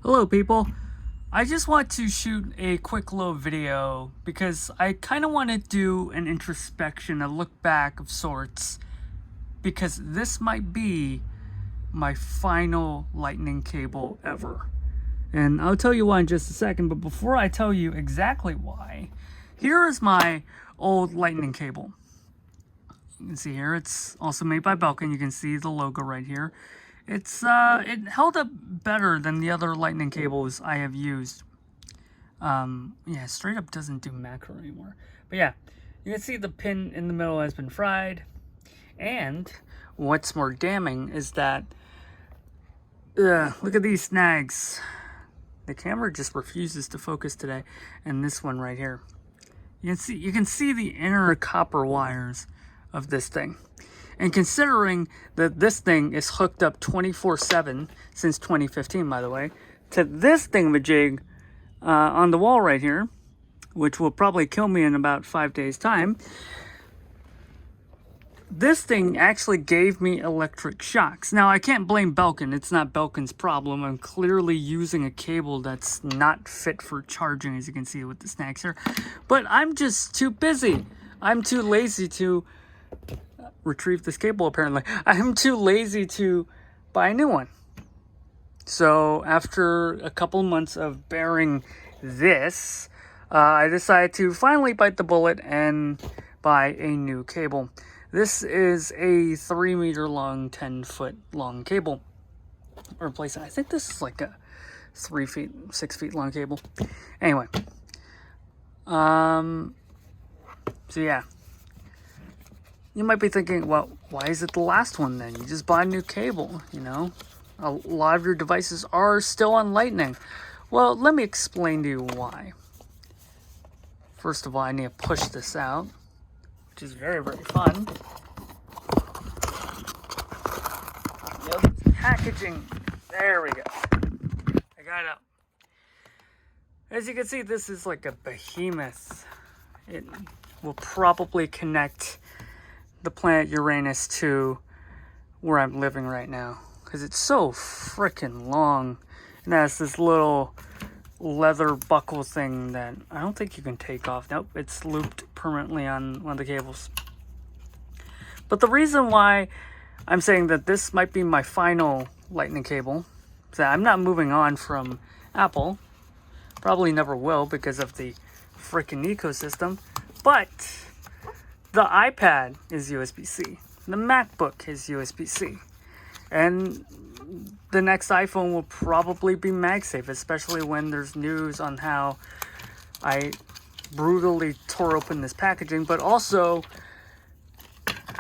Hello people, I just want to shoot a quick little video because I kind of want to do an introspection, a look back of sorts, because this might be my final lightning cable ever. And I'll tell you why in just a second, but before I tell you exactly why, here is my old lightning cable. You can see here, it's also made by Belkin. You can see the logo right here. It held up better than the other lightning cables I have used. Yeah, straight up doesn't do macro anymore. But yeah, you can see the pin in the middle has been fried. And what's more damning is that, look at these snags. The camera just refuses to focus today. And this one right here. You can see the inner copper wires of this thing. And considering that this thing is hooked up 24/7 since 2015, by the way, to this thingamajig on the wall right here, which will probably kill me in about 5 days' time, this thing actually gave me electric shocks. Now, I can't blame Belkin. It's not Belkin's problem. I'm clearly using a cable that's not fit for charging, as you can see with the snags here. But I'm just too busy. I'm too lazy to retrieve this cable, apparently. I'm too lazy to buy a new one. So after a couple months of bearing this, I decided to finally bite the bullet and buy a new cable. This is a 3 meter long, 10-foot long cable. Replacing, I think this is like a 6 feet long cable. Anyway, so yeah. You might be thinking, well, why is it the last one then? You just buy a new cable, you know? A lot of your devices are still on lightning. Well, let me explain to you why. First of all, I need to push this out, which is very, very fun. Yep, packaging. There we go. I got it out. As you can see, this is like a behemoth. It will probably connect the planet Uranus to where I'm living right now, because it's so freaking long and has this little leather buckle thing that I don't think you can take off. Nope, it's looped permanently on one of the cables. But the reason why I'm saying that this might be my final lightning cable is that I'm not moving on from Apple. Probably never will because of the freaking ecosystem. But the iPad is USB-C. The MacBook is USB-C. And the next iPhone will probably be MagSafe, especially when there's news on how I brutally tore open this packaging, but also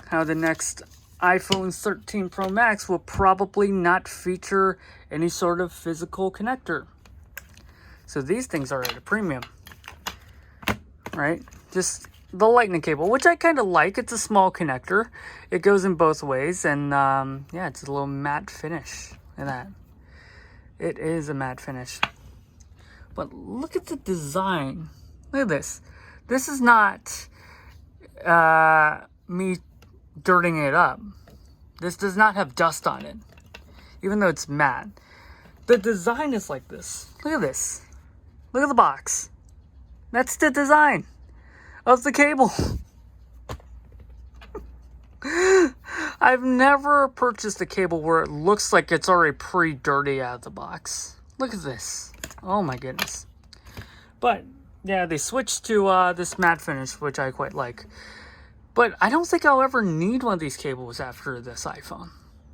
how the next iPhone 13 Pro Max will probably not feature any sort of physical connector. So these things are at a premium, right? Just the lightning cable, which I kind of like. It's a small connector. It goes in both ways, and yeah, it's a little matte finish. Look at that. It is a matte finish. But look at the design. Look at this. This is not me dirting it up. This does not have dust on it, even though it's matte. The design is like this. Look at this. Look at the box. That's the design of the cable. I've never purchased a cable where it looks like it's already pre-dirty out of the box. Look at this. Oh my goodness. But yeah, they switched to this matte finish, which I quite like. But I don't think I'll ever need one of these cables after this iPhone.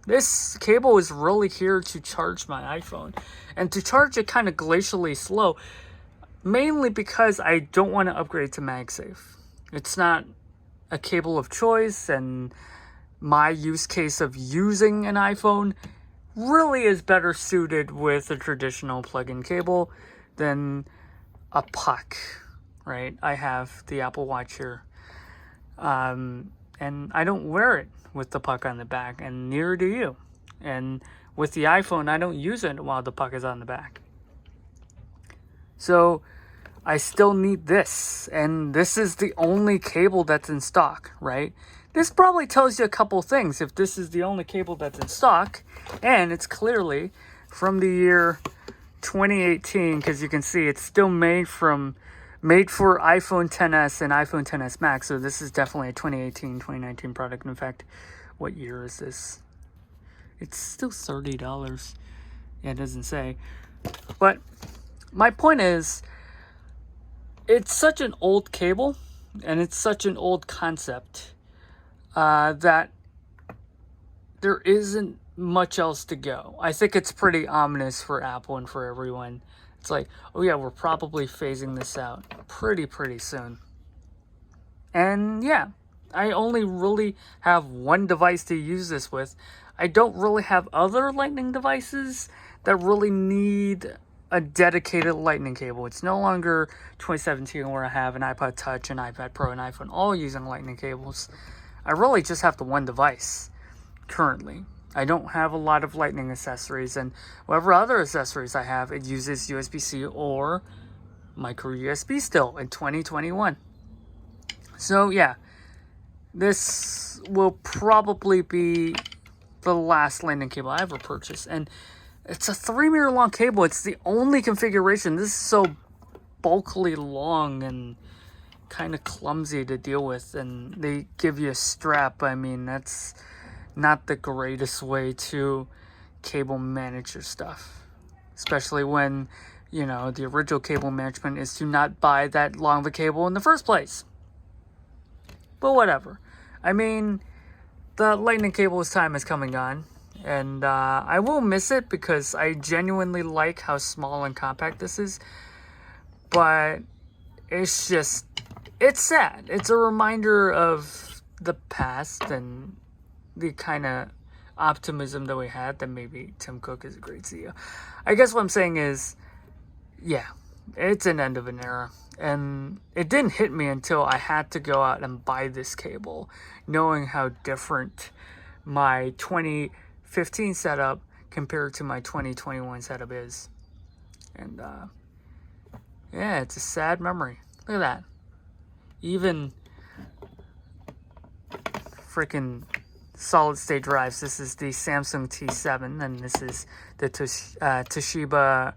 This cable is really here to charge my iPhone, and to charge it kind of glacially slow, mainly because I don't want to upgrade to MagSafe. It's not a cable of choice, and my use case of using an iPhone really is better suited with a traditional plug-in cable than a puck, right? I have the Apple Watch here, and I don't wear it with the puck on the back, and neither do you. And with the iPhone, I don't use it while the puck is on the back. So I still need this, and this is the only cable that's in stock, right? This probably tells you a couple things if this is the only cable that's in stock, and it's clearly from the year 2018, because you can see it's still made for iPhone XS and iPhone XS Max. So this is definitely a 2018, 2019 product. In fact, what year is this? It's still $30. Yeah, it doesn't say. But my point is, it's such an old cable and it's such an old concept that there isn't much else to go. I think it's pretty ominous for Apple and for everyone. It's like, oh yeah, we're probably phasing this out pretty soon. And yeah, I only really have one device to use this with. I don't really have other Lightning devices that really need a dedicated Lightning cable. It's no longer 2017 where I have an iPod Touch, an iPad Pro, and iPhone all using Lightning cables. I really just have the one device currently. I don't have a lot of Lightning accessories, and whatever other accessories I have, it uses USB-C or micro USB still in 2021. So yeah, this will probably be the last Lightning cable I ever purchased, and it's a 3-meter long cable. It's the only configuration. This is so bulkily long and kind of clumsy to deal with, and they give you a strap. I mean, that's not the greatest way to cable manage your stuff, especially when, you know, the original cable management is to not buy that long of a cable in the first place. But whatever. I mean, the Lightning cable's time is coming on, and I will miss it because I genuinely like how small and compact this is. But it's just, it's sad. It's a reminder of the past and the kind of optimism that we had that maybe Tim Cook is a great CEO. I guess what I'm saying is, yeah, it's an end of an era. And it didn't hit me until I had to go out and buy this cable, knowing how different my 2015 setup compared to my 2021 setup is. And yeah, it's a sad memory. Look at that. Even freaking solid state drives. This is the Samsung T7, and this is the Toshiba,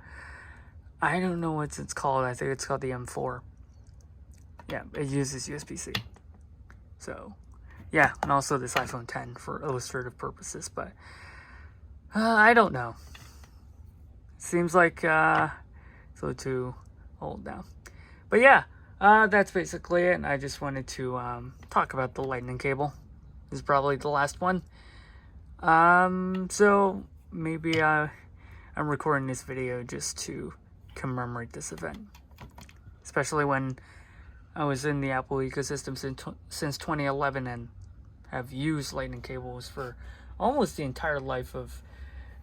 I don't know what it's called. I think it's called the M4. Yeah, it uses USB-C. So, yeah, and also this iPhone 10 for illustrative purposes, but I don't know. Seems like it's a little too old now. But yeah, that's basically it, and I just wanted to talk about the Lightning cable. This is probably the last one. So maybe I'm recording this video just to commemorate this event, especially when I was in the Apple ecosystem since 2011 and have used Lightning cables for almost the entire life of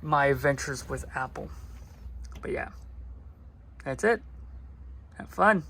my adventures with Apple. But yeah, that's it. Have fun.